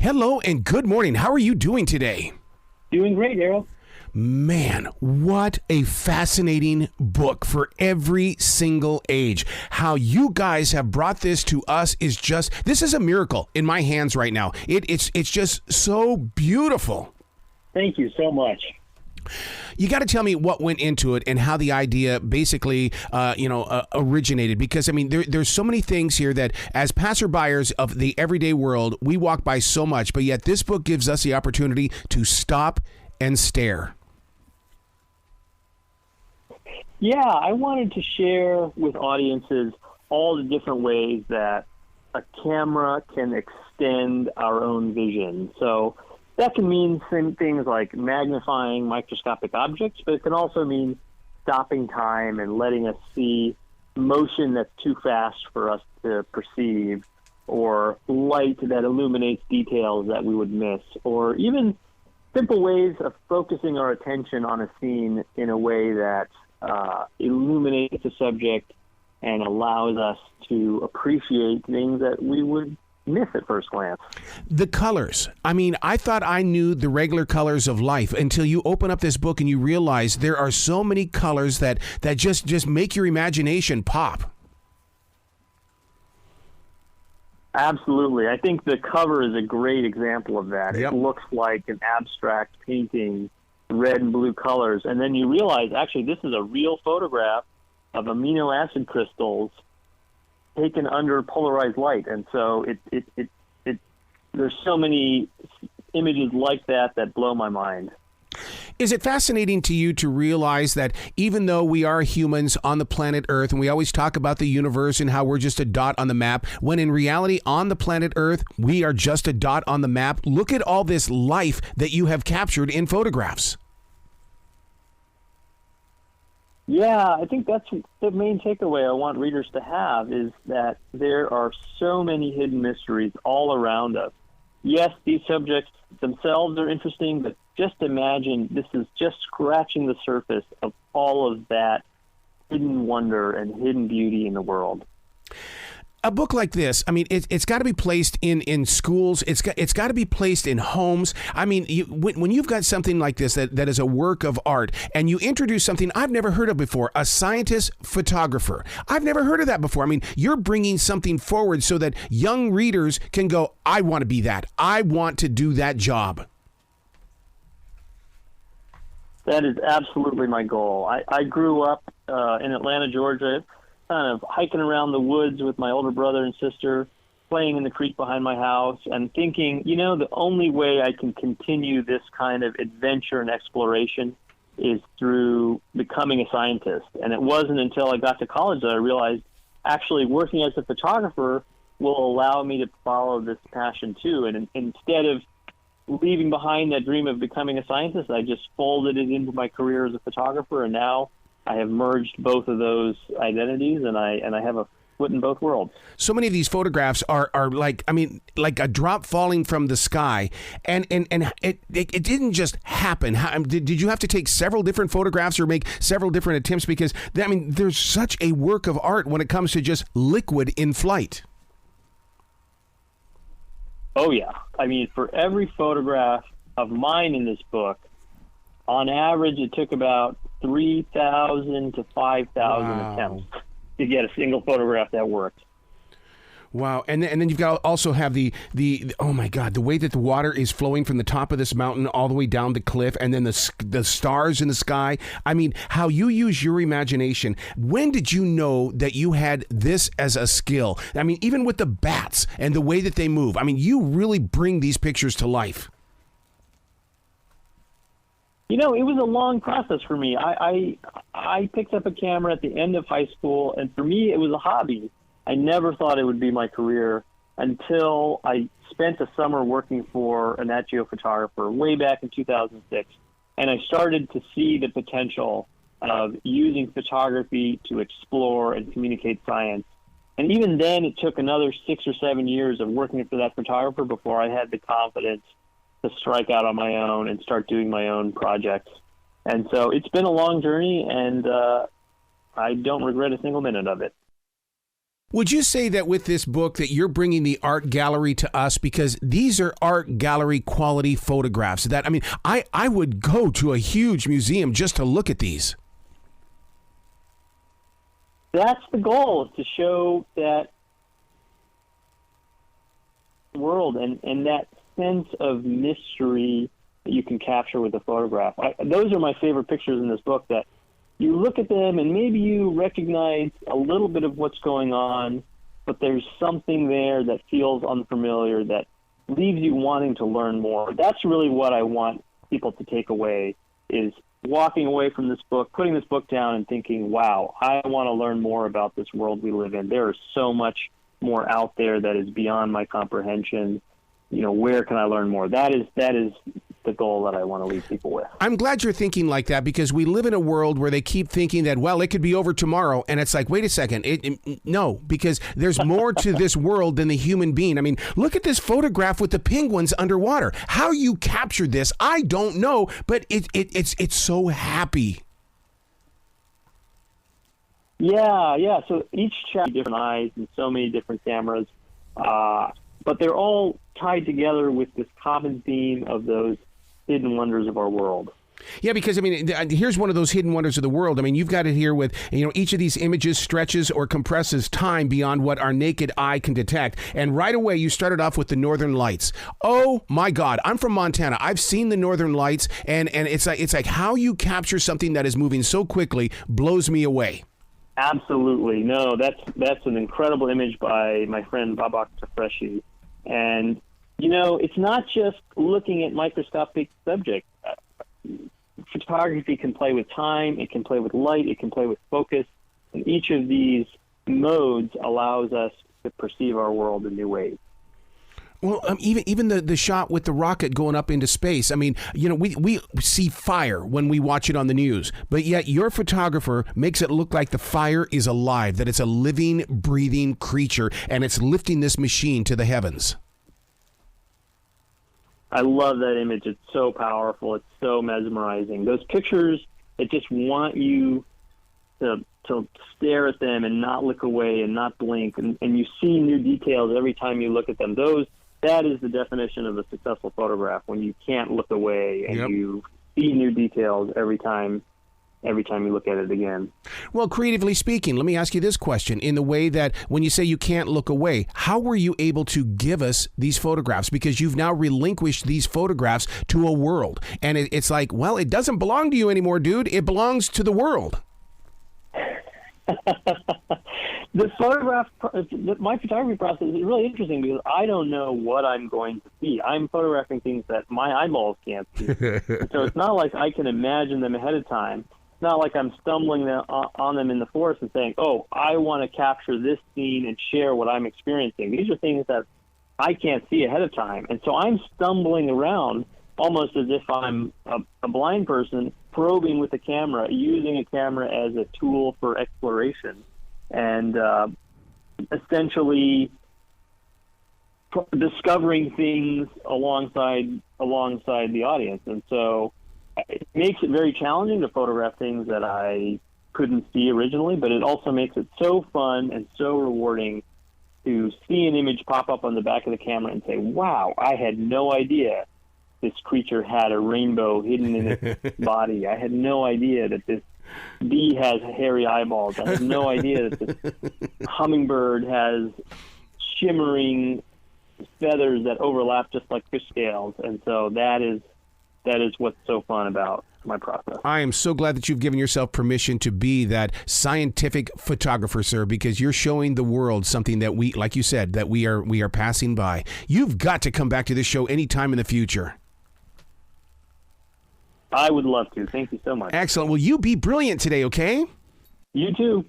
Hello and good morning. How are you doing today? Doing great, Errol. Man, what a fascinating book for every single age. How you guys have brought this to us this is a miracle in my hands right now. It's just so beautiful. Thank you so much. You got to tell me what went into it and how the idea basically, originated. Because, I mean, there's so many things here that as passerbyers of the everyday world, we walk by so much. But yet this book gives us the opportunity to stop and stare. Yeah, I wanted to share with audiences all the different ways that a camera can extend our own vision. So that can mean things like magnifying microscopic objects, but it can also mean stopping time and letting us see motion that's too fast for us to perceive, or light that illuminates details that we would miss, or even simple ways of focusing our attention on a scene in a way that illuminates the subject and allows us to appreciate things that we would miss at first glance. The colors. I mean, I thought I knew the regular colors of life until you open up this book and you realize there are so many colors that just make your imagination pop. Absolutely. I think the cover is a great example of that. Yep. It looks like an abstract painting, red and blue colors, and then you realize, actually, this is a real photograph of amino acid crystals taken under polarized light. And so there's so many images like that blow my mind. Is it fascinating to you to realize that even though we are humans on the planet Earth, and we always talk about the universe and how we're just a dot on the map, when in reality on the planet Earth, we are just a dot on the map? Look at all this life that you have captured in photographs. Yeah, I think that's the main takeaway I want readers to have, is that there are so many hidden mysteries all around us. Yes, these subjects themselves are interesting, but just imagine this is just scratching the surface of all of that hidden wonder and hidden beauty in the world. A book like this, I mean, it's got to be placed in schools. It's got to be placed in homes. I mean, when you've got something like this that is a work of art, and you introduce something I've never heard of before, a scientist photographer. I've never heard of that before. I mean, you're bringing something forward so that young readers can go, I want to be that. I want to do that job. That is absolutely my goal. I grew up in Atlanta, Georgia, kind of hiking around the woods with my older brother and sister, playing in the creek behind my house, and thinking, the only way I can continue this kind of adventure and exploration is through becoming a scientist. And it wasn't until I got to college that I realized actually working as a photographer will allow me to follow this passion too. And instead of leaving behind that dream of becoming a scientist, I just folded it into my career as a photographer, and now I have merged both of those identities, and I have a foot in both worlds. So many of these photographs are like a drop falling from the sky, and it didn't just happen. Did you have to take several different photographs or make several different attempts? Because there's such a work of art when it comes to just liquid in flight. Oh yeah, for every photograph of mine in this book, on average, it took about 3,000 to 5,000 attempts to get a single photograph that worked. Wow. And then you've got to also have the oh my God, the way that the water is flowing from the top of this mountain all the way down the cliff, and then the stars in the sky. I mean, how you use your imagination. When did you know that you had this as a skill? I mean, even with the bats and the way that they move, you really bring these pictures to life. It was a long process for me. I picked up a camera at the end of high school, and for me, it was a hobby. I never thought it would be my career until I spent a summer working for a Nat Geo photographer way back in 2006, and I started to see the potential of using photography to explore and communicate science. And even then, it took another 6 or 7 years of working for that photographer before I had the confidence to strike out on my own and start doing my own projects. And so it's been a long journey, and I don't regret a single minute of it. Would you say that with this book that you're bringing the art gallery to us, because these are art gallery quality photographs that, I mean, I would go to a huge museum just to look at these. That's the goal, is to show that world and that sense of mystery that you can capture with a photograph. Those are my favorite pictures in this book, that you look at them and maybe you recognize a little bit of what's going on, but there's something there that feels unfamiliar that leaves you wanting to learn more. That's really what I want people to take away, is walking away from this book, putting this book down and thinking, wow, I want to learn more about this world we live in. There is so much more out there that is beyond my comprehension. You know, where can I learn more? That is the goal that I want to leave people with. I'm glad you're thinking like that, because we live in a world where they keep thinking that, well, it could be over tomorrow. And it's like, wait a second. No, because there's more to this world than the human being. I mean, look at this photograph with the penguins underwater. How you captured this, I don't know, but it's so happy. Yeah. So each chapter, different eyes and so many different cameras, but they're all tied together with this common theme of those hidden wonders of our world. Yeah, because, I mean, here's one of those hidden wonders of the world. I mean, you've got it here with, you know, each of these images stretches or compresses time beyond what our naked eye can detect. And right away, you started off with the Northern Lights. Oh, my God. I'm from Montana. I've seen the Northern Lights, and it's like how you capture something that is moving so quickly blows me away. Absolutely. No, that's an incredible image by my friend Babak Tafreshi. And, you know, it's not just looking at microscopic subjects. Photography can play with time, it can play with light, it can play with focus, and each of these modes allows us to perceive our world in new ways. Well, even the shot with the rocket going up into space. I mean, you know, we see fire when we watch it on the news, but yet your photographer makes it look like the fire is alive, that it's a living, breathing creature, and it's lifting this machine to the heavens. I love that image. It's so powerful. It's so mesmerizing. Those pictures that just want you to stare at them and not look away and not blink, and you see new details every time you look at them. That is the definition of a successful photograph, when you can't look away and Yep. you see new details every time you look at it again. Well, creatively speaking, let me ask you this question. In the way that when you say you can't look away, how were you able to give us these photographs? Because you've now relinquished these photographs to a world. And it's like, well, it doesn't belong to you anymore, dude. It belongs to the world. My photography process is really interesting, because I don't know what I'm going to see. I'm photographing things that my eyeballs can't see. So it's not like I can imagine them ahead of time. It's not like I'm stumbling on them in the forest and saying, oh, I want to capture this scene and share what I'm experiencing. These are things that I can't see ahead of time. And so I'm stumbling around almost as if I'm a blind person, probing with a camera, using a camera as a tool for exploration, and essentially discovering things alongside the audience. And so it makes it very challenging to photograph things that I couldn't see originally, but it also makes it so fun and so rewarding to see an image pop up on the back of the camera and say, wow, I had no idea this creature had a rainbow hidden in its body. I had no idea that this bee has hairy eyeballs. I had no idea that this hummingbird has shimmering feathers that overlap just like fish scales. And so that is what's so fun about my process. I am so glad that you've given yourself permission to be that scientific photographer, sir, because you're showing the world something that we, like you said, that we are passing by. You've got to come back to this show anytime in the future. I would love to. Thank you so much. Excellent. Well, you be brilliant today, okay? You too.